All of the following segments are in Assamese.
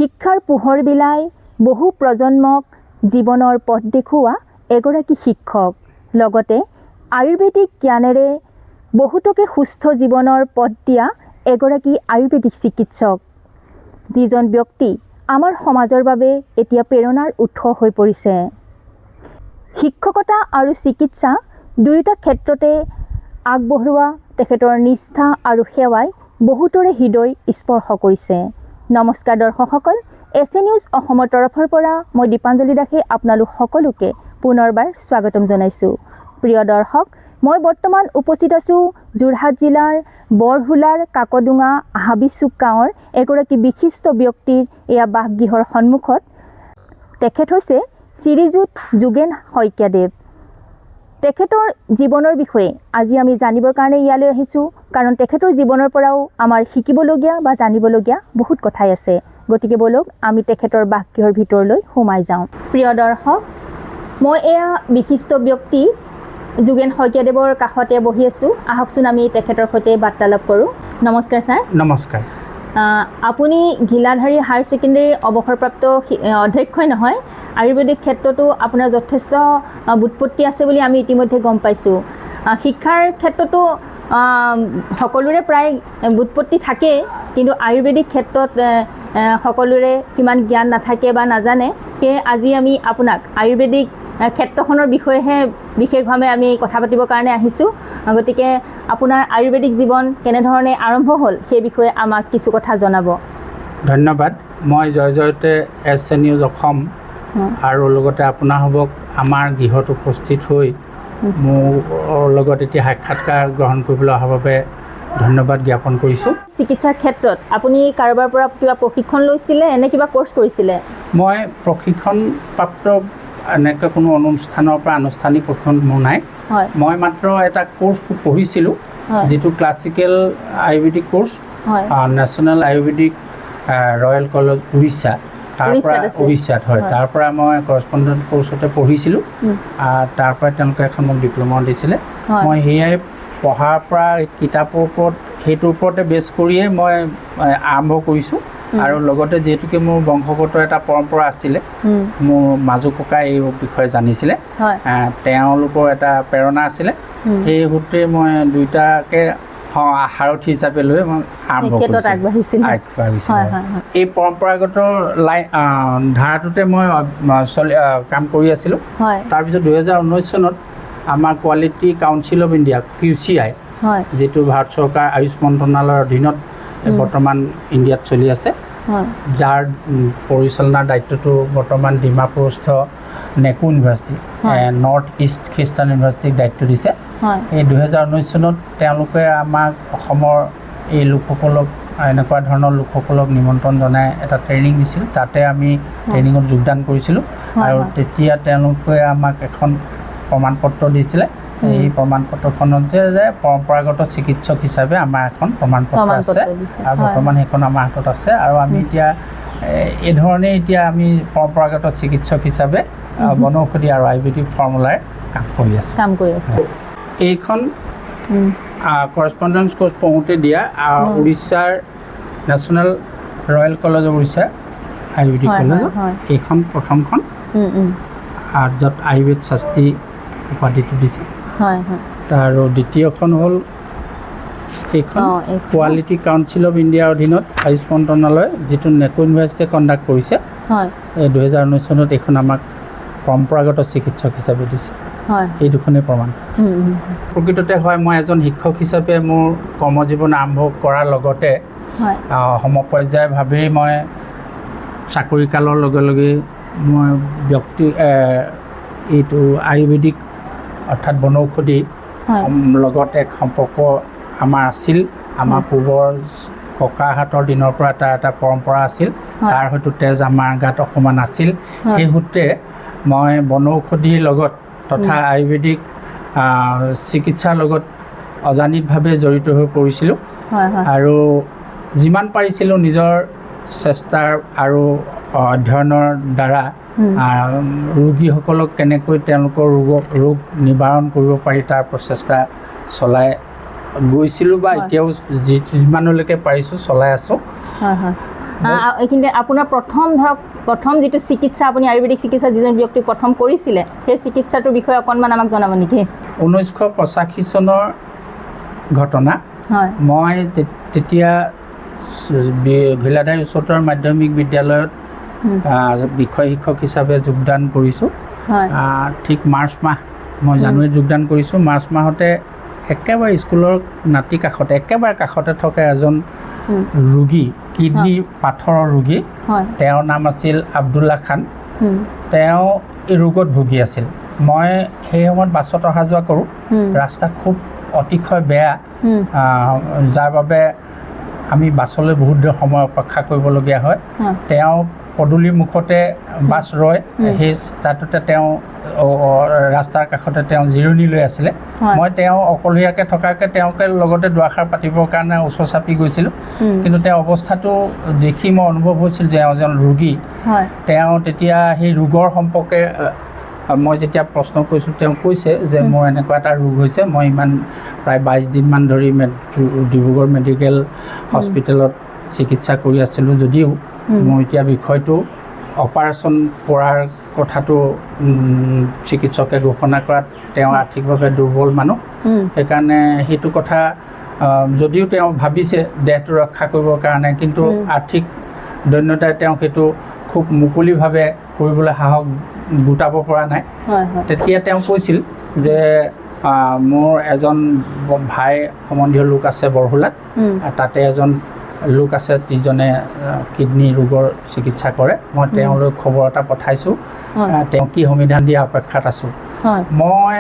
শিক্ষাৰ পোহৰ বিলাই বহু প্ৰজন্মক জীৱনৰ পথ দেখুওৱা এগৰাকী শিক্ষক, লগতে আয়ুৰ্বেদিক জ্ঞানেৰে বহুতকে সুস্থ জীৱনৰ পথ দিয়া এগৰাকী আয়ুৰ্বেদিক চিকিৎসক, যিজন ব্যক্তি আমাৰ সমাজৰ বাবে এতিয়া প্ৰেৰণাৰ উৎস হৈ পৰিছে। শিক্ষকতা আৰু চিকিৎসা দুয়োটা ক্ষেত্ৰতে আগবঢ়োৱা তেখেতৰ নিষ্ঠা আৰু সেৱাই বহুতৰে হৃদয় স্পৰ্শ কৰিছে। নমস্কাৰ দৰ্শকসকল, এছ নিউজ অসমৰ তৰফৰ পৰা মই দীপাঞ্জলি দাসে আপোনালোক সকলোকে পুনৰবাৰ স্বাগতম জনাইছোঁ। প্ৰিয় দৰ্শক, মই বৰ্তমান উপস্থিত আছোঁ যোৰহাট জিলাৰ বৰহোলাৰ কাকডোঙা হাবিচুক গাঁৱৰ এগৰাকী বিশিষ্ট ব্যক্তিৰ এয়া বাসগৃহৰ সন্মুখত। তেখেত হৈছে শ্ৰীযুত যোগেন শইকীয়াদেৱ। তেখেতৰ জীৱনৰ বিষয়ে আজি আমি জানিবৰ কাৰণে ইয়ালৈ আহিছোঁ, কাৰণ তেখেতৰ জীৱনৰ পৰাও আমাৰ শিকিবলগীয়া বা জানিবলগীয়া বহুত কথাই আছে। গতিকে বলক আমি তেখেতৰ বাসগৃহৰ ভিতৰলৈ সোমাই যাওঁ। প্ৰিয় দৰ্শক, মই এয়া বিশিষ্ট ব্যক্তি যোগেন শইকীয়াদেৱৰ কাষতে বহি আছোঁ। আহকচোন আমি তেখেতৰ সৈতে বাৰ্তালাপ কৰোঁ। নমস্কাৰ ছাৰ। নমস্কাৰ। আপুনি ঘিলাধাৰী হায়াৰ ছেকেণ্ডেৰী অৱসৰপ্ৰাপ্ত অধ্যক্ষই নহয়, আয়ুৰ্বেদিক ক্ষেত্ৰতো আপোনাৰ যথেষ্ট বুৎপত্তি আছে বুলি আমি ইতিমধ্যে গম পাইছোঁ। শিক্ষাৰ ক্ষেত্ৰতো সকলোৰে প্ৰায় বুৎপত্তি থাকেই, কিন্তু আয়ুৰ্বেদিক ক্ষেত্ৰত সকলোৰে সিমান জ্ঞান নাথাকে বা নাজানে। সেয়ে আজি আমি আপোনাক আয়ুৰ্বেদিক ক্ষেত্ৰখনৰ বিষয়েহে বিশেষভাৱে আমি কথা পাতিবৰ কাৰণে আহিছোঁ। গতিকে আপোনাৰ আয়ুৰ্বেদিক জীৱন কেনেধৰণে আৰম্ভ হ'ল সেই বিষয়ে আমাক কিছু কথা জনাব। ধন্যবাদ। মই জয়তে এছ নিউজ অসম আৰু লগতে আপোনাসবক আমাৰ গৃহত উপস্থিত হৈ মোৰ লগত এতিয়া সাক্ষাৎকাৰ গ্ৰহণ কৰিবলৈ অহাৰ বাবে ধন্যবাদ জ্ঞাপন কৰিছোঁ। চিকিৎসাৰ ক্ষেত্ৰত আপুনি কাৰোবাৰ পৰা কিবা প্ৰশিক্ষণ লৈছিলে নে কিবা কোৰ্চ কৰিছিলে? মই প্ৰশিক্ষণপ্ৰাপ্ত এনেকৈ কোনো অনুষ্ঠানৰ পৰা আনুষ্ঠানিক প্ৰশিক্ষণ মোৰ নাই। মই মাত্ৰ এটা কোৰ্চ পঢ়িছিলোঁ, যিটো classical Ayurvedic course, national Ayurvedic royal college Orissa, উৰিষ্যাত হয়। তাৰ পৰা মই কৰস্পণ্ডেণ্ট কোৰ্চতে পঢ়িছিলোঁ। তাৰ পৰা তেওঁলোকে এখন মোক ডিপ্ল'মা দিছিলে। মই সেয়াই পঢ়াৰ পৰা কিতাপৰ ওপৰত সেইটোৰ ওপৰতে বেছ কৰিয়ে মই আৰম্ভ কৰিছোঁ। আৰু লগতে যিহেতুকে মোৰ বংশগত এটা পৰম্পৰা আছিলে, মোৰ মাজু ককাই এই বিষয়ে জানিছিলে, তেওঁলোকৰ এটা প্ৰেৰণা আছিলে। সেই সূত্ৰে মই দুয়োটাকে সাৰথি হিচাপে লৈ মই আৰম্ভ কৰিছিলোঁ। এই পৰম্পৰাগত ধাৰাটোতে মই কাম কৰি আছিলোঁ। তাৰপিছত 2019 চনত আমাৰ quality council of India QCI, যিটো ভাৰত চৰকাৰ আয়ুষ মন্ত্ৰণালয়ৰ অধীনত বৰ্তমান ইণ্ডিয়াত চলি আছে, যাৰ পৰিচালনাৰ দায়িত্বটো বৰ্তমান ডিমাপুৰস্থ নেকু ইউনিভাৰ্চিটি, নৰ্থ ইষ্ট খ্ৰীষ্টান ইউনিভাৰ্চিটিক দায়িত্ব দিছে। এই 2019 চনত তেওঁলোকে আমাক অসমৰ এই লোকসকলক, এনেকুৱা ধৰণৰ লোকসকলক নিমন্ত্ৰণ জনাই এটা ট্ৰেইনিং দিছিল। তাতে আমি ট্ৰেইনিঙত যোগদান কৰিছিলোঁ। আৰু তেতিয়া তেওঁলোকে আমাক এখন প্ৰমাণপত্ৰ দিছিলে। এই প্ৰমাণপত্ৰখনত যে পৰম্পৰাগত চিকিৎসক হিচাপে আমাৰ এখন প্ৰমাণপত্ৰ আছে, আৰু বৰ্তমান সেইখন আমাৰ হাতত আছে। আৰু আমি এতিয়া এই ধৰণে এতিয়া আমি পৰম্পৰাগত চিকিৎসক হিচাপে বনৌষধি আৰু আয়ুৰ্বেদিক ফৰ্মুলাৰে কাম কৰি আছোঁ। এইখন কৰস্পণ্ডেঞ্চ কোৰ্চ পঢ়োঁতে দিয়া উৰিষ্যাৰ national royal college of Orissa Ayurvedic college, এইখন প্ৰথমখন, য'ত আয়ুৰ্বেদ শাস্ত্ৰী উপাধিটো দিছে। আৰু দ্বিতীয়খন হ'ল এইখন কোৱালিটি কাউন্সিল অফ ইণ্ডিয়াৰ অধীনত আয়ুষ মন্ত্ৰণালয়, যিটো নেকু ইউনিভাৰ্চিটিয়ে কণ্ডাক্ট কৰিছে। 2019 চনত এইখন আমাক পৰম্পৰাগত চিকিৎসক হিচাপে দিছে। এই দুখনেই প্ৰমাণ। প্ৰকৃততে হয়, মই এজন শিক্ষক হিচাপে মোৰ কৰ্মজীৱন আৰম্ভ কৰাৰ লগতে সমপৰ্যায়ভাৱেই মই চাকৰি কালৰ লগে লগে মই এইটো আয়ুৰ্বেদিক অৰ্থাৎ বনৌষধি লগত এক সম্পৰ্ক আমাৰ আছিল। আমাৰ পূৰ্বৰ ককাহাতৰ দিনৰ পৰা এটা পৰম্পৰা আছিল, তাৰ হয়তো তেজ আমাৰ গাত অকণমান আছিল। সেই সূত্ৰে মই বনৌষধিৰ লগত তথা আয়ুৰ্বেদিক চিকিৎসাৰ লগত অজানিতভাৱে জড়িত হৈ পৰিছিলোঁ। আৰু যিমান পাৰিছিলোঁ নিজৰ চেষ্টাৰ আৰু অধ্যয়নৰ দ্বাৰা ৰোগীসকলক কেনেকৈ তেওঁলোকৰ ৰোগ নিবাৰণ কৰিব পাৰি তাৰ প্ৰচেষ্টা চলাই গৈছিলোঁ, বা এতিয়াও যিমানলৈকে পাৰিছোঁ চলাই আছোঁ। এইখিনিতে আপোনাৰ প্ৰথম যিটো চিকিৎসা আপুনি আয়ুৰ্বেদিক চিকিৎসা যিজন ব্যক্তিক প্ৰথম কৰিছিলে সেই চিকিৎসাটোৰ বিষয়ে অকণমান আমাক জনাব নেকি? 1985 চনৰ ঘটনা। মই তেতিয়া ঘিলাধাৰী উচ্চতৰ মাধ্যমিক বিদ্যালয়ত বিষয় শিক্ষক হিচাপে যোগদান কৰিছোঁ। ঠিক মাৰ্চ মাহ, মই জানুৱাৰীত যোগদান কৰিছোঁ। মাৰ্চ মাহতে একেবাৰে স্কুলৰ নাতি কাষতে, একেবাৰে কাষতে থকা এজন ৰোগী, কিডনী পাথৰৰ ৰোগী, তেওঁৰ নাম আছিল আব্দুল্লা খান। তেওঁ এই ৰোগত ভুগি আছিল। মই সেই সময়ত বাছত অহা যোৱা কৰোঁ। ৰাস্তা খুব অতিশয় বেয়া, যাৰ বাবে আমি বাছলৈ বহুত দেৰি সময় অপেক্ষা কৰিবলগীয়া হয়। তেওঁ পদূলিৰ মুখতে বাছ ৰয়, সেই তাতে তেওঁ ৰাস্তাৰ কাষতে তেওঁ জিৰণি লৈ আছিলে। মই তেওঁ অকলশৰীয়াকৈ থকাকৈ তেওঁকে লগতে দুআষাৰ পাতিবৰ কাৰণে ওচৰ চাপি গৈছিলোঁ। কিন্তু তেওঁৰ অৱস্থাটো দেখি মই অনুভৱ হৈছিল যে এজন ৰোগী। তেওঁ তেতিয়া সেই ৰোগৰ সম্পৰ্কে মই যেতিয়া প্ৰশ্ন কৰিছোঁ, তেওঁ কৈছে যে মোৰ এনেকুৱা এটা ৰোগ হৈছে, মই প্ৰায় 22 দিনমান ধৰি ডিব্ৰুগড় মেডিকেল হস্পিটেলত চিকিৎসা কৰি আছিলোঁ। যদিও মোৰ এতিয়া বিষয়টো অপাৰেশ্যন কৰাৰ কথাটো চিকিৎসকে ঘোষণা কৰাত তেওঁ আৰ্থিকভাৱে দুৰ্বল মানুহ, সেইকাৰণে সেইটো কথা যদিও তেওঁ ভাবিছে দেহটো ৰক্ষা কৰিবৰ কাৰণে, কিন্তু আৰ্থিক দৈন্যতাই তেওঁ সেইটো খুব মুকলিভাৱে কৰিবলৈ সাহস গোটাব পৰা নাই। তেতিয়া তেওঁ কৈছিল যে মোৰ এজন ভাই সম্বন্ধীয় লোক আছে বৰহোলাত, তাতে এজন লোক আছে যিজনে কিডনী ৰোগৰ চিকিৎসা কৰে। মই তেওঁলৈ খবৰ এটা পঠাইছোঁ, তেওঁ কি সমিধান দিয়া অপেক্ষাত আছোঁ। মই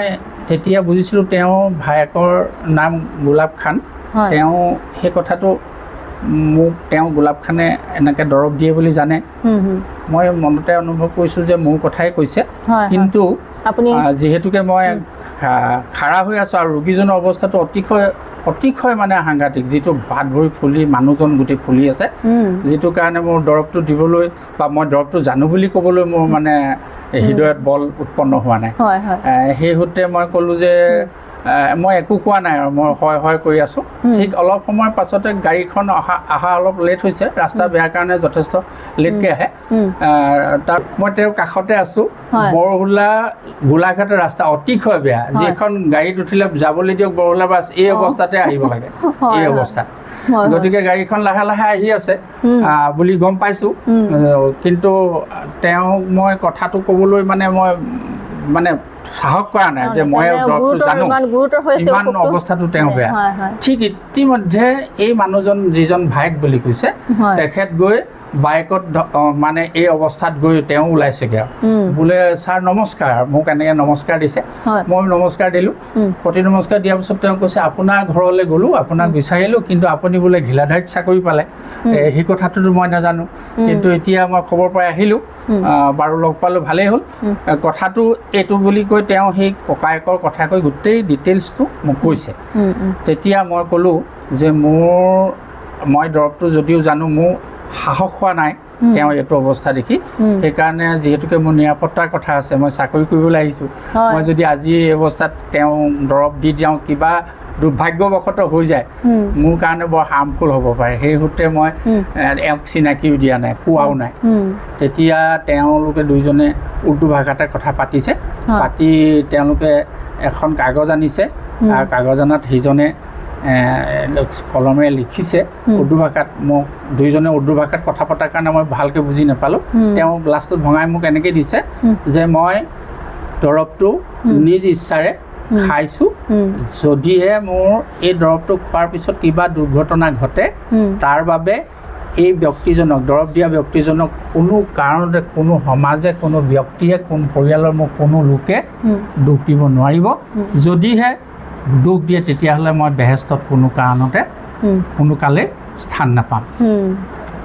তেতিয়া বুজিছিলোঁ তেওঁৰ ভায়েকৰ নাম গোলাপ খান। তেওঁ সেই কথাটো তেওঁ গোলাপ খানে এনেকৈ দৰৱ দিয়ে বুলি জানে। মই মনতে অনুভৱ কৰিছোঁ যে মোৰ কথাই কৈছে, কিন্তু যিহেতুকে মই খাৰা হৈ আছোঁ আৰু ৰোগীজনৰ অৱস্থাটো অতিশয় মানে সাংঘাতিক, যিটো হাত ভৰি ফুলি মানুহজন গোটেই ফুলি আছে, যিটো কাৰণে মোৰ দৰৱটো দিবলৈ বা মই দৰৱটো জানো বুলি ক'বলৈ মোৰ মানে হৃদয়ত বল উৎপন্ন হোৱা নাই। সেই সূত্ৰে মই ক'লোঁ যে মই একো কোৱা নাই আৰু মই হয় কৰি আছোঁ। ঠিক অলপ সময়ৰ পাছতে গাড়ীখন অহা অলপ লেট হৈছে, ৰাস্তা বেয়া কাৰণে যথেষ্ট লেটকৈ আহে। তাত মই তেওঁৰ কাষতে আছোঁ। বৰহোলা গোলাঘাটৰ ৰাস্তা অতিশয় বেয়া, যিখন গাড়ীত উঠিলে যাবলৈ দিয়ক বৰহোলা বাছ, এই অৱস্থাতে আহিব লাগে, এই অৱস্থাত। গতিকে গাড়ীখন লাহে লাহে আহি আছে বুলি গম পাইছোঁ। কিন্তু তেওঁক মই কথাটো ক'বলৈ মানে সাহস কৰা নাই যে মই দৰৱটো জানো, ইমান অৱস্থাটো তেওঁ বেয়া। ঠিক ইতিমধ্যে এই মানুহজন যিজন ভায়েক বুলি কৈছে, তেখেত গৈ বাইকত মানে এই অৱস্থাত গৈ তেওঁ ওলাইছেগৈ আৰু বোলে ছাৰ নমস্কাৰ, মোক এনেকৈ নমস্কাৰ দিছে। মই নমস্কাৰ দিলোঁ। প্ৰতি নমস্কাৰ দিয়াৰ পিছত তেওঁ কৈছে আপোনাৰ ঘৰলৈ গ'লোঁ, আপোনাক বিচাৰিলোঁ, কিন্তু আপুনি বোলে ঘিলাধাৰীত চাকৰি পালে। সেই কথাটোতো মই নাজানো, কিন্তু এতিয়া মই খবৰ পাই আহিলোঁ, বাৰু লগ পালোঁ, ভালেই হ'ল। কথাটো এইটো বুলি কৈ তেওঁ সেই ককায়েকৰ কথা কৈ গোটেই ডিটেইলছটো মোক কৈছে। তেতিয়া মই ক'লোঁ যে মই দৰৱটো যদিও জানো, মোৰ সাহস হোৱা নাই তেওঁ এইটো অৱস্থা দেখি। সেইকাৰণে যিহেতুকে মোৰ নিৰাপত্তাৰ কথা আছে, মই চাকৰি কৰিবলৈ আহিছোঁ, মই যদি আজি এই অৱস্থাত তেওঁ দৰৱ দি যাওঁ, কিবা দুৰ্ভাগ্যবশতঃ হৈ যায়, মোৰ কাৰণে বৰ হাৰ্মফুল হ'ব পাৰে। সেই সূত্ৰে মই এওঁক চিনাকিও দিয়া নাই, কোৱাও নাই। তেতিয়া তেওঁলোকে দুইজনে উৰ্দু ভাষাতে কথা পাতিছে। পাতি তেওঁলোকে এখন কাগজ আনিছে, আৰু কাগজ অনাত সিজনে কলমেৰে লিখিছে উৰ্দু ভাষাত। মোক দুইজনে উৰ্দু ভাষাত কথা পতাৰ কাৰণে মই ভালকৈ বুজি নাপালোঁ। তেওঁ লাষ্টত ভঙাই মোক এনেকৈ দিছে যে মই দৰৱটো নিজ ইচ্ছাৰে খাইছোঁ, যদিহে মোৰ এই দৰৱটো খোৱাৰ পিছত কিবা দুৰ্ঘটনা ঘটে, তাৰ বাবে এই ব্যক্তিজনক, দৰৱ দিয়া ব্যক্তিজনক কোনো কাৰণতে কোনো সমাজে, কোনো ব্যক্তিয়ে, কোনো পৰিয়ালৰ মোক কোনো লোকে দুখ দিব নোৱাৰিব। যদিহে দুখ দিয়ে তেতিয়াহ'লে মই বেহেষ্টত কোনো কাৰণতে কোনো কালে স্থান নাপাম।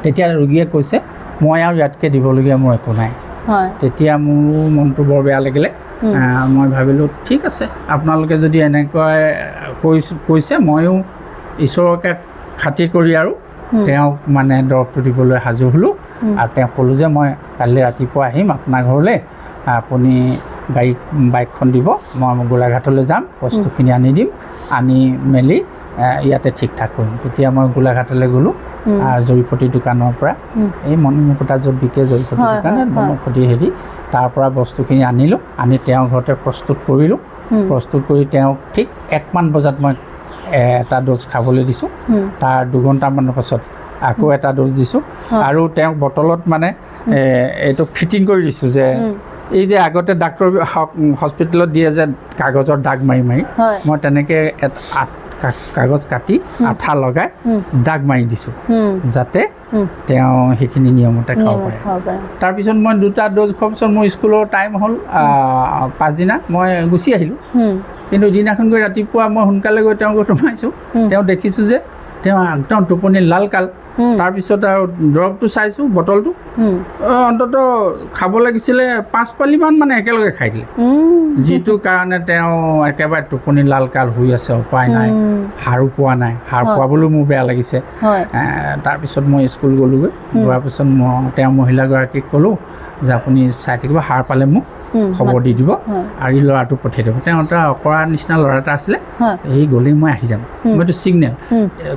তেতিয়া ৰোগীয়ে কৈছে মই আৰু ইয়াতকৈ দিবলগীয়া মোৰ একো নাই। তেতিয়া মোৰ মনটো বৰ বেয়া লাগিলে। মই ভাবিলোঁ ঠিক আছে, আপোনালোকে যদি এনেকৈ কৈছে, ময়ো ঈশ্বৰকে খাতিৰ কৰি আৰু তেওঁক মানে দৰৱটো দিবলৈ সাজু হ'লোঁ। আৰু তেওঁক ক'লোঁ যে মই কাইলৈ ৰাতিপুৱা আহিম আপোনাৰ ঘৰলৈ, আপুনি বাইকখন দিব, মই গোলাঘাটলৈ যাম, বস্তুখিনি আনি দিম, আনি মেলি ইয়াতে ঠিক ঠাক কৰিম। তেতিয়া মই গোলাঘাটলৈ গ'লোঁ। জৰিপতি দোকানৰ পৰা এই মণিমুকুতা য'ত বিকে জৰিপতি দোকানত মণিমুকুতি হেৰি তাৰ পৰা বস্তুখিনি আনিলোঁ আনি তেওঁৰ ঘৰতে প্ৰস্তুত কৰিলোঁ প্ৰস্তুত কৰি তেওঁক ঠিক 1 মান বজাত মই এটা ড'জ খাবলৈ দিছোঁ তাৰ 2 ঘণ্টামানৰ পাছত আকৌ এটা ড'জ দিছোঁ আৰু তেওঁক বটলত মানে এইটো ফিটিং কৰি দিছোঁ যে এই যে আগতে ডাক্তৰ হস্পিটেলত দিয়ে যে কাগজৰ দাগ মাৰি মাৰি মই তেনেকৈ কাগজ কাটি আঠা লগাই দাগ মাৰি দিছোঁ যাতে তেওঁ সেইখিনি নিয়মতে খাব পাৰে তাৰপিছত মই 2টা ড'জ খোৱাৰ পিছত মোৰ স্কুলৰ টাইম হ'ল পাছদিনা মই গুচি আহিলোঁ কিন্তু দিনাখন গৈ ৰাতিপুৱা মই সোনকালে গৈ তেওঁ ঘৰত সোমাইছোঁ তেওঁ দেখিছোঁ যে তেওঁ একদম টোপনি লাল কাল তাৰপিছত আৰু দৰৱটো চাইছোঁ বটলটো অন্ততঃ খাব লাগিছিলে 5 পালিমান মানে একেলগে খাই দিলে যিটো কাৰণে তেওঁ একেবাৰে টোপনি লাল কাল হৈ আছে উপায় নাই সাৰো পোৱা নাই সাৰ পোৱাবলৈও মোৰ বেয়া লাগিছে তাৰপিছত মই স্কুল গ'লোগৈ যোৱাৰ পিছত মই তেওঁ মহিলাগৰাকীক ক'লোঁ যে আপুনি চাই থাকিব সাৰ পালে মোক খবৰ দি দিব আৰু এই ল'ৰাটো পঠিয়াই দিব তেওঁ এটা অকৰা নিচিনা ল'ৰা এটা আছিলে এই গ'লেই মই আহি যাম মইতো ছিগনেল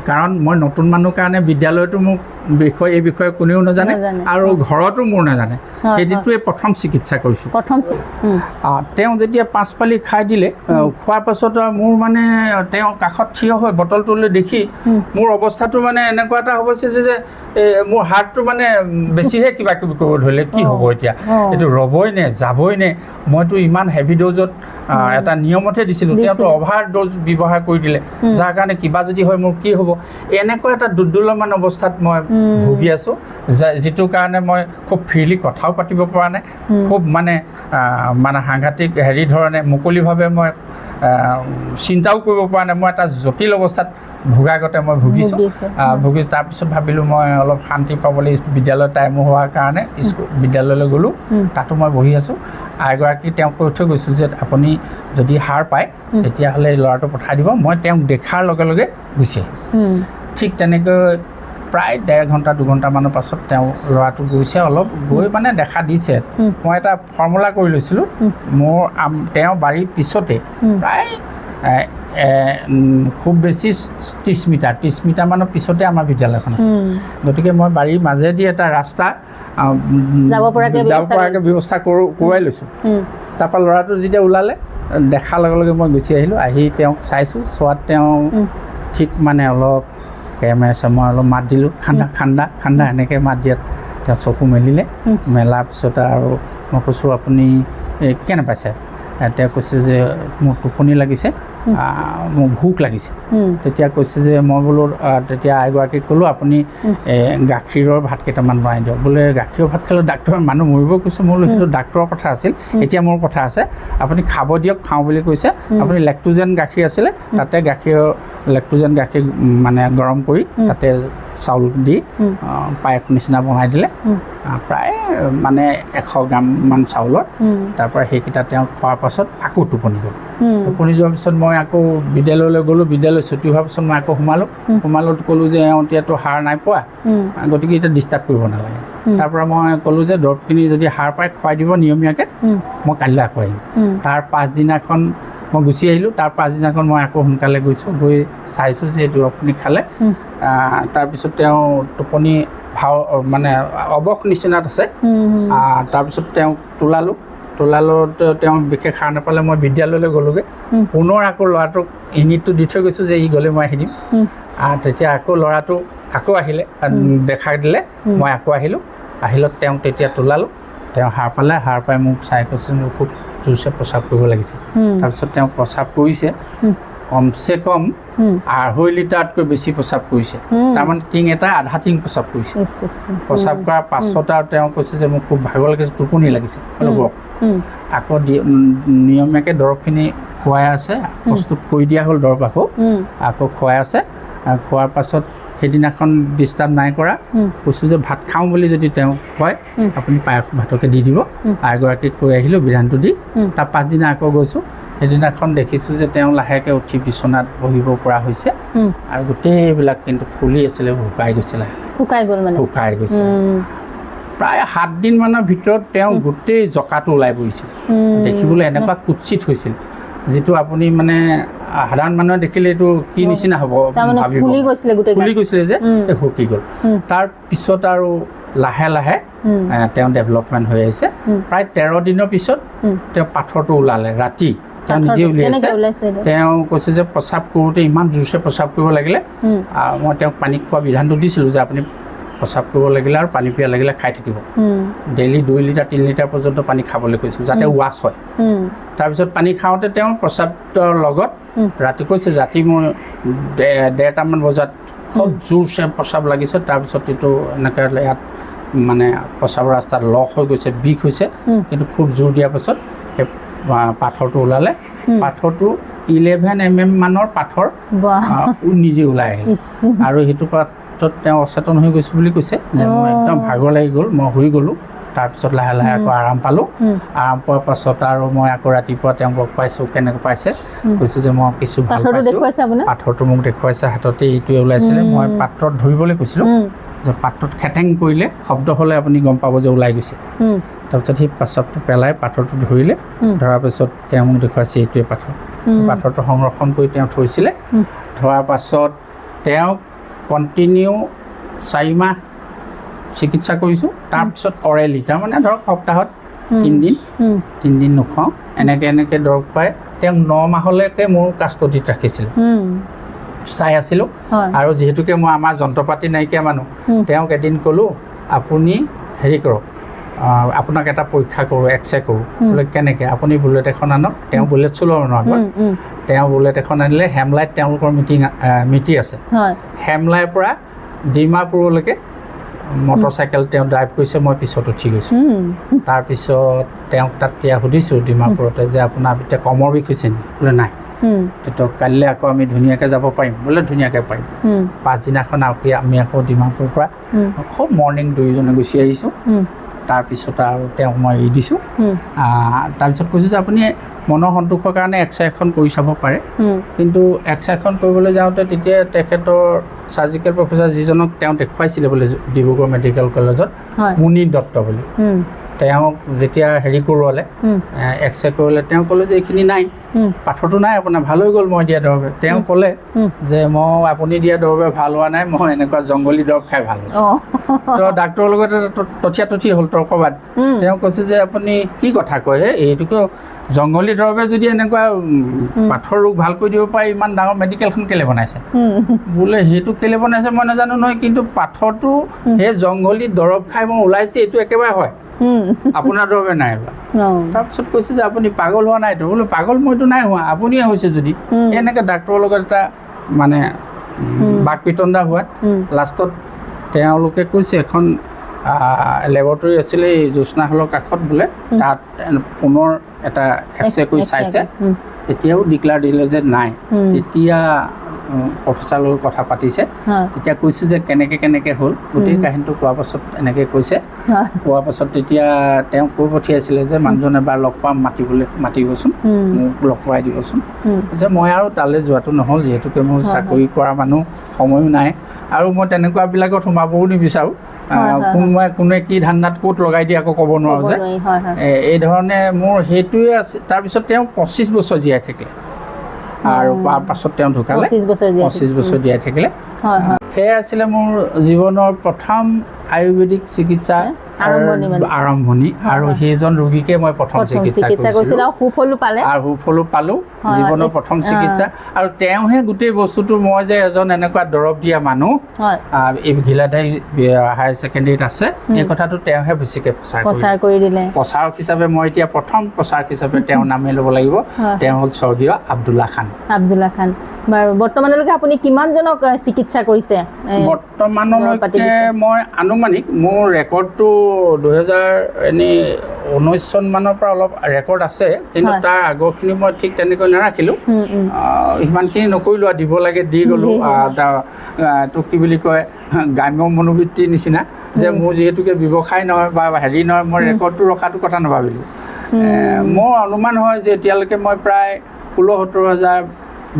কাৰণ মই নতুন মানুহ কাৰণে বিদ্যালয়তো মোক এই বিষয়ে কোনেও নাজানে আৰু ঘৰতো মোৰ নাজানে সেইটোৱে প্ৰথম চিকিৎসা কৰিছোঁ তেওঁ যেতিয়া 5 পালি খাই দিলে খোৱাৰ পাছত মোৰ মানে তেওঁ কাষত থিয় হৈ বটলটোলৈ দেখি মোৰ অৱস্থাটো মানে এনেকুৱা এটা হৈছে যে মোৰ হাৰ্টটো মানে বেছিহে কিবা কিবি কৰিব ধৰিলে কি হ'ব এতিয়া এইটো ৰ'বই নে যাবই নে মইতো ইমান হেভি ড'জত এটা নিয়মতে দিছিলোঁ তেওঁতো অভাৰ ড'জ ব্যৱহাৰ কৰি দিলে যাৰ কাৰণে কিবা যদি হয় মোৰ কি হ'ব এনেকুৱা এটা দুৰ্দুলমান অৱস্থাত মই ভুগি আছোঁ যিটো কাৰণে মই খুব ফ্ৰীলি কথাও পাতিব পৰা নাই খুব মানে সাংঘাতিক হেৰি ধৰণে মুকলিভাৱে মই চিন্তাও কৰিব পৰা নাই মই এটা জটিল অৱস্থাত ভোগাগতে মই ভুগিছোঁ ভুগি তাৰপিছত ভাবিলোঁ মই অলপ শান্তি পাবলৈ বিদ্যালয়ৰ টাইমো হোৱাৰ কাৰণে বিদ্যালয়লৈ গ'লোঁ তাতো মই বহি আছোঁ আইগৰাকী তেওঁক কৈ থৈ গৈছোঁ যে আপুনি যদি সাৰ পায় তেতিয়াহ'লে ল'ৰাটো পঠাই দিব মই তেওঁক দেখাৰ লগে লগে গুচি আহিম ঠিক তেনেকৈ প্ৰায় 1.5 ঘণ্টা 2 ঘণ্টামানৰ পাছত তেওঁ ল'ৰাটো গৈছে অলপ গৈ মানে দেখা দিছে মই এটা ফৰ্মুলা কৰি লৈছিলোঁ মোৰ তেওঁ বাৰীৰ পিছতে প্ৰায় খুব বেছি 30 মিটাৰমানৰ পিছতে আমাৰ বিদ্যালয়খন আছে গতিকে মই বাৰীৰ মাজেদি এটা ৰাস্তা যাব পৰাকৈ ব্যৱস্থা কৰোৱাই লৈছোঁ তাৰপৰা ল'ৰাটো যেতিয়া ওলালে দেখাৰ লগে লগে মই গুচি আহিলোঁ আহি তেওঁক চাইছোঁ চোৱাত তেওঁ ঠিক মানে অলপ কেমেৰা অলপ মাত দিলোঁ খান্দা এনেকৈ মাত দিয়াত তেওঁ চকু মেলিলে মেলাৰ পিছত আৰু মই কৈছোঁ আপুনি কেনে পাইছে তেওঁ কৈছে যে মোৰ টোপনি লাগিছে মোৰ ভোক লাগিছে তেতিয়া কৈছে যে মই বোলো তেতিয়া আইগৰাকীক ক'লোঁ আপুনি গাখীৰৰ ভাত কেইটামান বনাই দিয়ক বোলে গাখীৰৰ ভাত খালে ডাক্তৰ মানুহ মৰিব কৈছোঁ মই বোলো সেইটো ডাক্তৰৰ কথা আছিল এতিয়া মোৰ কথা আছে আপুনি খাব দিয়ক খাওঁ বুলি কৈছে আপুনি লেক্টোজেন গাখীৰ আছিলে তাতে লেক্টোজেন গাখীৰ মানে গৰম কৰি তাতে চাউল দি পায়স নিচিনা বনাই দিলে প্ৰায় মানে 100 গ্ৰামমান চাউলৰ তাৰপৰা সেইকেইটা তেওঁ খোৱাৰ পাছত আকৌ টোপনি গ'ল টোপনি যোৱাৰ পিছত মই আকৌ বিদ্যালয়লৈ গ'লোঁ বিদ্যালয় ছুটি হোৱাৰ পিছত মই আকৌ সোমালোঁ ক'লোঁ যে এতিয়াতো সাৰ নাই পোৱা গতিকে এতিয়া ডিষ্টাৰ্ব কৰিব নালাগে তাৰপৰা মই ক'লোঁ যে দৰৱখিনি যদি সাৰ পাই খুৱাই দিব নিয়মীয়াকৈ মই কাইলৈ আকৌ আহিম তাৰ পাছদিনাখন মই গুচি আহিলোঁ তাৰ পাছদিনাখন মই আকৌ সোনকালে গৈছোঁ গৈ চাইছোঁ যে এইটো আপুনি খালে তাৰপিছত তেওঁ টোপনি মানে অৱস নিচিনাত আছে তাৰপিছত তেওঁক তোলালোঁ তেওঁ বিশেষ সাৰ নাপালে মই বিদ্যালয়লৈ গ'লোগৈ পুনৰ আকৌ ল'ৰাটোক ইংগিতটো দি থৈ গৈছোঁ যে ই গ'লে মই আহি দিম তেতিয়া আকৌ ল'ৰাটো আকৌ আহিলে দেখাই দিলে মই আকৌ আহিলত তেওঁক তেতিয়া তোলালোঁ তেওঁ সাৰ পালে সাৰ পাই মোক চাই কৈছে মোৰ খুব জোৰছে প্ৰস্ৰাৱ কৰিব লাগিছে তাৰপিছত তেওঁ প্ৰস্ৰাৱ কৰিছে কমচে কম 2.5 লিটাৰতকৈ বেছি প্ৰস্ৰাৱ কৰিছে তাৰমানে টিং এটা আধা টিং প্ৰস্ৰাৱ কৰিছে প্ৰস্ৰাৱ কৰাৰ পাছত আৰু তেওঁ কৈছে যে মোক খুব ভাগৰ লাগিছে টোপনি লাগিছে আকৌ নিয়মীয়াকৈ দৰৱখিনি খুৱাই আছে প্ৰস্তুত কৰি দিয়া হ'ল দৰৱ আকৌ খুৱাই আছে খোৱাৰ পাছত সেইদিনাখন ডিষ্টাৰ্ব নাই কৰা কৈছোঁ যে ভাত খাওঁ বুলি যদি তেওঁ কয় আপুনি পায়স ভাতকে দি দিব আইগৰাকীক কৈ আহিলোঁ বিধানটো দি তাৰ পাছদিনা আকৌ গৈছোঁ সেইদিনাখন দেখিছোঁ যে তেওঁ লাহেকৈ উঠি বিচনাত বহিব পৰা হৈছে আৰু গোটেইবিলাক কিন্তু ফুলি আছিলে শুকাই গৈছে প্ৰায় 7 দিনমানৰ ভিতৰত তেওঁ গোটেই জকাটো ওলাই পৰিছিল দেখিবলৈ এনেকুৱা কুৎসিত হৈছিল যিটো আপুনি মানে সাধাৰণ মানুহে দেখিলে এইটো কি নিচিনা হ'ব ভাবিব, ফুলি গৈছিলে যে শুকি গ'ল। তাৰপিছত আৰু লাহে লাহে তেওঁ ডেভেলপমেণ্ট হৈ আহিছে। প্ৰায় 13 দিনৰ পিছত তেওঁ পাথৰটো ওলালে ৰাতি, তেওঁ নিজে উলিয়াইছে। তেওঁ কৈছে যে প্ৰস্ৰাৱ কৰোঁতে ইমান জোৰছে প্ৰস্ৰাৱ কৰিব লাগিলে, মই তেওঁক পানী খোৱা বিধানটো দিছিলোঁ যে আপুনি প্ৰস্ৰাৱ কৰিব লাগিলে আৰু পানী পিয়া লাগিলে খাই থাকিব, ডেইলি 2 লিটাৰ 3 লিটাৰ পৰ্যন্ত পানী খাবলৈ কৈছোঁ যাতে ৱাছ হয়। তাৰপিছত পানী খাওঁতে তেওঁ প্ৰস্ৰাৱৰ লগত ৰাতি কৈছে, ৰাতি মোৰ 1:30মান বজাত খুব জোৰছে প্ৰস্ৰাৱ লাগিছে। তাৰপিছত এইটো এনেকৈ ইয়াত মানে প্ৰস্ৰাৱৰ ৰাস্তাত লক হৈ গৈছে, বিষ হৈছে, কিন্তু খুব জোৰ দিয়াৰ পাছত সেই পাথৰটো ওলালে। পাথৰটো 11 mm মানৰ পাথৰ নিজে ওলাই আহিল। আৰু সেইটো পাথৰত তেওঁ অচেতন হৈ গৈছোঁ বুলি কৈছে, যে মই একদম ভাগৰ লাগি গ'ল, মই শুই গ'লোঁ। তাৰপিছত লাহে লাহে আকৌ আৰাম পালোঁ। আৰাম পোৱাৰ পাছত আৰু মই আকৌ ৰাতিপুৱা তেওঁক লগ পাইছোঁ, কেনেকৈ পাইছে, কৈছে যে মই কিছু ভাল পাইছোঁ। পাথৰটো মোক দেখুৱাইছে, হাততে এইটোৱে ওলাইছিলে। মই পাত্ৰত ধৰিবলৈ কৈছিলোঁ, যে পাত্ৰত খেটেং কৰিলে শব্দ হ'লে আপুনি গম পাব যে ওলাই গৈছে। তাৰপিছত সেই প্ৰস্ৰাৱটো পেলাই পাথৰটো ধৰিলে, ধৰাৰ পিছত তেওঁ মোক দেখুৱাইছে এইটোৱে পাথৰ। পাথৰটো সংৰক্ষণ কৰি তেওঁ থৈছিলে। ধৰাৰ পাছত তেওঁক কণ্টিনিউ 4 মাহ চিকিৎসা কৰিছোঁ। তাৰপিছত অৰেলি, তাৰমানে ধৰক সপ্তাহত 3 দিন নোখোৱাওঁ, এনেকৈ দৰৱ পাই তেওঁক 9 মাহলৈকে মোৰ কাষ্টডিত ৰাখিছিল, চাই আছিলোঁ। আৰু যিহেতুকে মই আমাৰ যন্ত্ৰ পাতি নাইকিয়া মানুহ, তেওঁক এদিন ক'লোঁ আপুনি হেৰি কৰক, আপোনাক এটা পৰীক্ষা কৰোঁ, এক্সৰে কৰোঁ। বোলে কেনেকৈ, আপুনি বুলেট এখন আনক। তেওঁ বুলেট চলোৱাৰ আগত তেওঁ বুলেট এখন আনিলে। হেমলাইত তেওঁলোকৰ মিটিং আছে। হেমলাইৰ পৰা ডিমাপুৰলৈকে মটৰচাইকেল তেওঁ ড্ৰাইভ কৰিছে, মই পিছত উঠি গৈছোঁ। তাৰপিছত তেওঁক তাত সুধিছোঁ ডিমাপুৰতে যে আপোনাৰ এতিয়া কমৰ বিষ হৈছে নেকি? বোলে নাই। তেতিয়া কাইলৈ আকৌ আমি ধুনীয়াকৈ যাব পাৰিম? বোলে ধুনীয়াকৈ পাৰিম। পাছদিনাখন আমি আকৌ ডিমাপুৰৰ পৰা খুব মৰ্ণিং 2জনে গুচি আহিছোঁ। তাৰপিছত আৰু তেওঁক মই এৰি দিছোঁ। তাৰপিছত কৈছোঁ যে আপুনি মনৰ সন্তোষৰ কাৰণে এক্সৰে এখন কৰি চাব পাৰে। কিন্তু এক্সৰে এখন কৰিবলৈ যাওঁতে তেতিয়া তেখেতৰ চাৰ্জিকেল প্ৰফেচাৰ যিজনক তেওঁ দেখুৱাইছিলে বোলে ডিব্ৰুগড় মেডিকেল কলেজত, মুনি দত্ত বুলি, তেওঁক যেতিয়া হেৰি কৰোৱালে, এক্সৰে কৰোৱালে, তেওঁ ক'লে যে এইখিনি নাই, পাথৰটো নাই আপোনাৰ, ভাল হৈ গ'ল মই দিয়া দৰৱে। তেওঁ ক'লে যে মই আপুনি দিয়া দৰৱে ভাল হোৱা নাই, মই এনেকুৱা জংঘলী দৰৱ খাই ভাল হ'ল। তো ডাক্তৰৰ লগত তথিয়াতথি হ'ল তৰ্কবাদ। তেওঁ কৈছে যে আপুনি কি কথা কয় হে, এইটোকে জংঘলী দৰৱে যদি এনেকুৱা পাথৰ ৰোগ ভাল কৰি দিব পাৰে, ইমান ডাঙৰ মেডিকেলখন কেলৈ বনাইছে? বোলে সেইটো কেলৈ বনাইছে মই নাজানো নহয়, কিন্তু পাথৰটো সেই জংঘলী দৰৱ খাই মই ওলাইছে, এইটো একেবাৰে হয়, আপোনাৰ দৰৱে নাই হোৱা। তাৰপিছত কৈছে যে আপুনি পাগল হোৱা নাইতো? বোলো পাগল মইতো নাই হোৱা, আপুনিয়ে হৈছে যদি। এনেকৈ ডাক্তৰৰ লগত এটা মানে বাক পিতণ্ডা হোৱাত লাষ্টত তেওঁলোকে কৈছে এখন লেবৰেটৰী আছিলে এই জ্যোৎস্না হলৰ কাষত, বোলে তাত পুনৰ এটা এক্সৰে কৰি চাইছে, তেতিয়াও ডিক্লেয়াৰ দিলে যে নাই। তেতিয়া প্ৰফেচাৰৰ লগত কথা পাতিছে, তেতিয়া কৈছে যে কেনেকৈ হ'ল, গোটেই কাহিনীটো কোৱাৰ পাছত এনেকৈ কৈছে। কোৱাৰ পাছত তেতিয়া তেওঁ কৈ পঠিয়াইছিলে যে মানুহজন এবাৰ লগ পাম, মাতিবচোন, মোক লগ কৰাই দিবচোন। যে মই আৰু তালৈ যোৱাটো নহ'ল, যিহেতুকে মোৰ চাকৰি কৰা মানুহ, সময়ো নাই, আৰু মই তেনেকুৱাবিলাকত সোমাবও নিবিচাৰোঁ। কোনে কি ধান্দাত ক'ত লগাই দিয়ে আকৌ ক'ব নোৱাৰোঁ যে, এই ধৰণে মোৰ সেইটোৱে আছে। তাৰপিছত তেওঁ 25 বছৰ জীয়াই থাকিলে, আৰু তাৰ পাছত তেওঁ ঢুকালে। 25 বছৰ জীয়াই থাকিলে। সেয়া আছিলে মোৰ জীৱনৰ প্ৰথম আয়ুৰ্বেদিক চিকিৎসা আৰম্ভণি, আৰু সেইজন ৰোগীকে মই প্ৰথম চিকিৎসা কৰিছিলোঁ, আৰু সুফলো পালোঁ জীৱনৰ প্ৰথম চিকিৎসা। আৰু তেওঁহে গোটেই বস্তুটো, মই যে এজন এনেকুৱা দৰৱ দিয়া মানুহ এই ঘিলাধাৰী হায়াৰ ছেকেণ্ডেৰীত আছে, এই কথাটো তেওঁহে বেছিকৈ প্ৰচাৰ কৰি দিলে। প্ৰচাৰক হিচাপে মই এতিয়া প্ৰথম প্ৰচাৰক হিচাপে তেওঁৰ নামেই ল'ব লাগিব। তেওঁ হ'ল স্বৰ্গীয় আব্দুল্লাহ খান। বাৰু বৰ্তমানলৈকে আপুনি কিমানজনক চিকিৎসা কৰিছে? বৰ্তমানলৈকে মই আনুমানিক মোৰ ৰেকৰ্ডটো 2019 চনমানৰ পৰা অলপ ৰেকৰ্ড আছে, কিন্তু তাৰ আগৰখিনি মই ঠিক তেনেকৈ নাৰাখিলোঁ। সিমানখিনি নকৰিলোঁ, আৰু দিব লাগে দি গ'লোঁ। তোক কি বুলি কয়, গ্ৰাম্য মনোবৃত্তিৰ নিচিনা, যে মোৰ যিহেতুকে ব্যৱসায় নহয় বা হেৰি নহয়, মই ৰেকৰ্ডটো ৰখাটো কথা নাভাবিলোঁ। মোৰ অনুমান হয় যে এতিয়ালৈকে মই প্ৰায় 16-17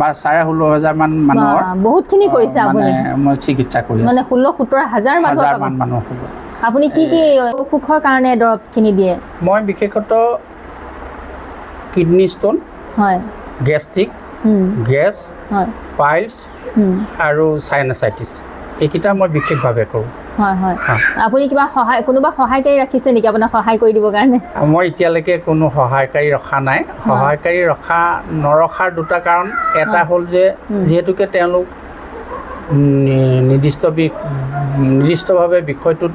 বা 16,500 মান মানুহৰ বহুতখিনি কৰিছে আপুনি, মই চিকিৎসা কৰি আছোঁ। মানে 16-17,000 মানুহ। আপুনি কি অসুখৰ কাৰণে দৰৱখিনি দিয়ে? মই বিশেষতঃ kidney stone, gastric, gas, piles আৰু সাইনাচাইটিছ, এইকেইটা মই বিশেষভাৱে কৰোঁ। হয় হয়, আপুনি কিবা কোনোবা সহায়কাৰী ৰাখিছে নেকি আপোনাক সহায় কৰি দিবৰ কাৰণে? মই এতিয়ালৈকে কোনো সহায়কাৰী ৰখা নাই। সহায়কাৰী নৰখাৰ দুটা কাৰণ, এটা হ'ল যে যিহেতুকে তেওঁলোক নিৰ্দিষ্টভাৱে বিষয়টোত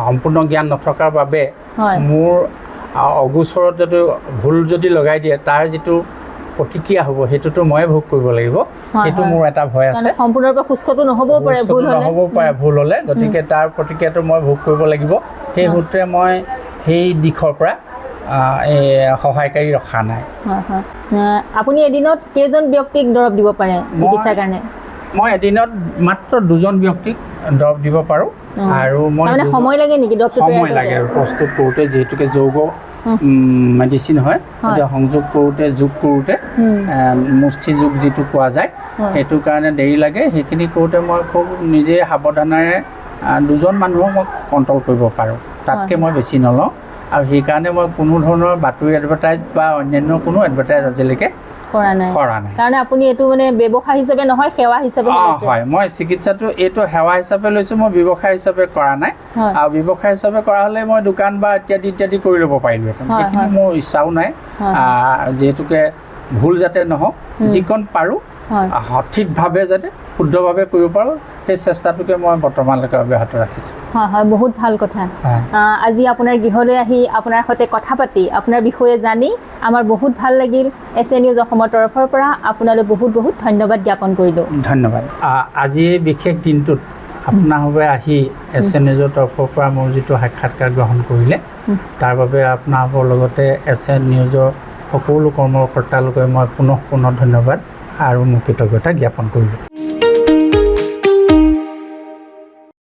সম্পূৰ্ণ জ্ঞান নথকাৰ বাবে মোৰ অগোচৰত যদি ভুল যদি লগাই দিয়ে তাৰ যিটো প্ৰতিক্ৰিয়া হ'ব সেইটোতো ময়ে ভোগ কৰিব লাগিব, সেইটো মোৰ এটা ভয় আছে। সম্পূৰ্ণৰূপে সুস্থটো নহ'ব পাৰে ভুল হ'লে, গতিকে তাৰ প্ৰতিক্ৰিয়াটো মই ভোগ কৰিব লাগিব। সেই সূত্ৰে মই সেই দিশৰ পৰা সহায়কাৰী ৰখা নাই। আপুনি এদিনত কেইজন ব্যক্তিক দৰৱ দিব পাৰে চিকিৎসাৰ কাৰণে? মই এদিনত মাত্ৰ 2জন ব্যক্তিক দৰৱ দিব পাৰোঁ। আৰু মই সময় লাগে নেকি? সময় লাগে আৰু প্ৰস্তুত কৰোঁতে, যিহেতুকে যৌগ মেডিচিন হয়, সংযোগ কৰোঁতে যোগ কৰোঁতে মুষ্টি যোগ যিটো কোৱা যায়, সেইটো কাৰণে দেৰি লাগে। সেইখিনি কৰোঁতে মই খুব নিজে সাৱধানেৰে 2জন মানুহক মই কণ্ট্ৰল কৰিব পাৰোঁ, তাতকৈ মই বেছি নলওঁ। আৰু সেইকাৰণে মই কোনো ধৰণৰ বাতৰি এডভাৰটাইজ বা অন্যান্য কোনো এডভাৰটাইজ আজিলৈকে কৰা নাই। কাৰণ আপুনি এইটো মানে ব্যৱসায় হিচাপে নহয়, সেৱা হিচাপে লৈছে? হয়, মই চিকিৎসাটো এইটো সেৱা হিচাপে লৈছোঁ, মই ব্যৱসায় হিচাপে কৰা নাই। আৰু ব্যৱসায় হিচাপে কৰা হ'লে মই দোকান বা ইত্যাদি কৰি ল'ব পাৰিলোঁহেঁতেন। সেইখিনি মোৰ ইচ্ছাও নাই, যিহেতুকে ভুল যাতে নহওক, যিকণ পাৰোঁ সঠিকভাৱে যাতে শুদ্ধভাৱে কৰিব পাৰোঁ, সেই চেষ্টাটোকে মই বৰ্তমানলৈকে অব্যাহত ৰাখিছোঁ। হয় হয়, বহুত ভাল কথা। আজি আপোনাৰ গৃহলৈ আহি আপোনাৰ সৈতে কথা পাতি আপোনাৰ বিষয়ে জানি আমাৰ বহুত ভাল লাগিল। এছ এ নিউজ অসমৰ তৰফৰ পৰা আপোনালৈ বহুত বহুত ধন্যবাদ জ্ঞাপন কৰিলোঁ। ধন্যবাদ। আজি এই বিশেষ দিনটোত আপোনাৰ বাবে আহি এছ এ নিউজৰ তৰফৰ পৰা মোৰ যিটো সাক্ষাৎকাৰ গ্ৰহণ কৰিলে, তাৰ বাবে আপোনালোকৰ লগতে এছ এ নিউজৰ সকলো কৰ্মকৰ্তালোকে মই পুনঃ ধন্যবাদ আৰু মোৰ কৃতজ্ঞতা জ্ঞাপন কৰিলোঁ।